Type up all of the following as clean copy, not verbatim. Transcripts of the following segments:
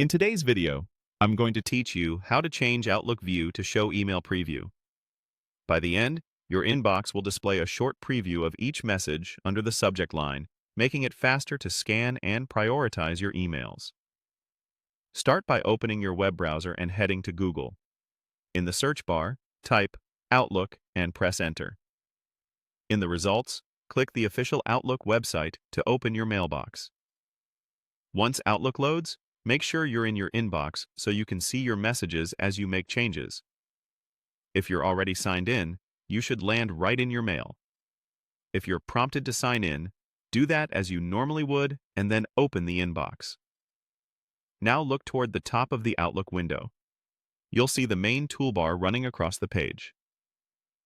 In today's video, I'm going to teach you how to change Outlook View to show email preview. By the end, your inbox will display a short preview of each message under the subject line, making it faster to scan and prioritize your emails. Start by opening your web browser and heading to Google. In the search bar, type Outlook and press Enter. In the results, click the official Outlook website to open your mailbox. Once Outlook loads, make sure you're in your inbox so you can see your messages as you make changes. If you're already signed in, you should land right in your mail. If you're prompted to sign in, do that as you normally would and then open the inbox. Now look toward the top of the Outlook window. You'll see the main toolbar running across the page.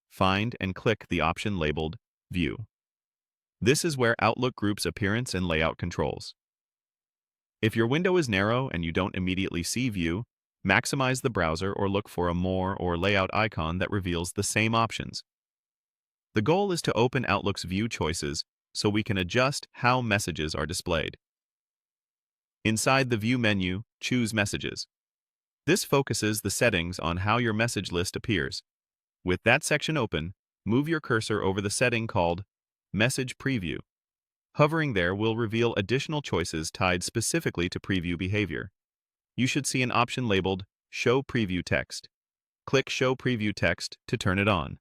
Find and click the option labeled View. This is where Outlook groups appearance and layout controls. If your window is narrow and you don't immediately see View, maximize the browser or look for a More or Layout icon that reveals the same options. The goal is to open Outlook's View choices so we can adjust how messages are displayed. Inside the View menu, choose Messages. This focuses the settings on how your message list appears. With that section open, move your cursor over the setting called Message Preview. Hovering there will reveal additional choices tied specifically to preview behavior. You should see an option labeled Show Preview Text. Click Show Preview Text to turn it on.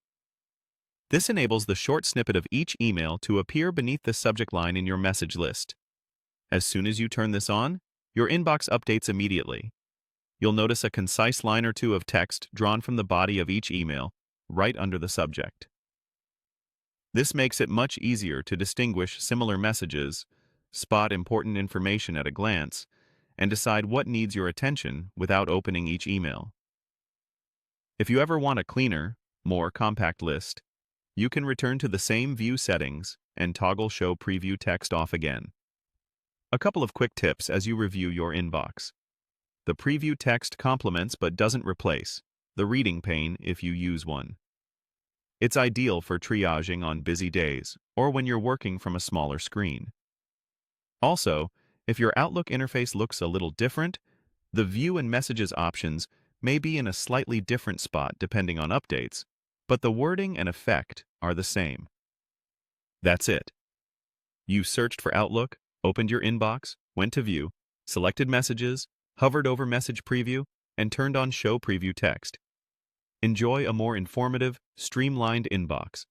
This enables the short snippet of each email to appear beneath the subject line in your message list. As soon as you turn this on, your inbox updates immediately. You'll notice a concise line or two of text drawn from the body of each email, right under the subject. This makes it much easier to distinguish similar messages, spot important information at a glance, and decide what needs your attention without opening each email. If you ever want a cleaner, more compact list, you can return to the same view settings and toggle Show Preview Text off again. A couple of quick tips as you review your inbox. The preview text complements but doesn't replace the reading pane if you use one. It's ideal for triaging on busy days or when you're working from a smaller screen. Also, if your Outlook interface looks a little different, the View and Messages options may be in a slightly different spot depending on updates, but the wording and effect are the same. That's it. You searched for Outlook, opened your inbox, went to View, selected Messages, hovered over Message Preview, and turned on Show Preview Text. Enjoy a more informative, streamlined inbox.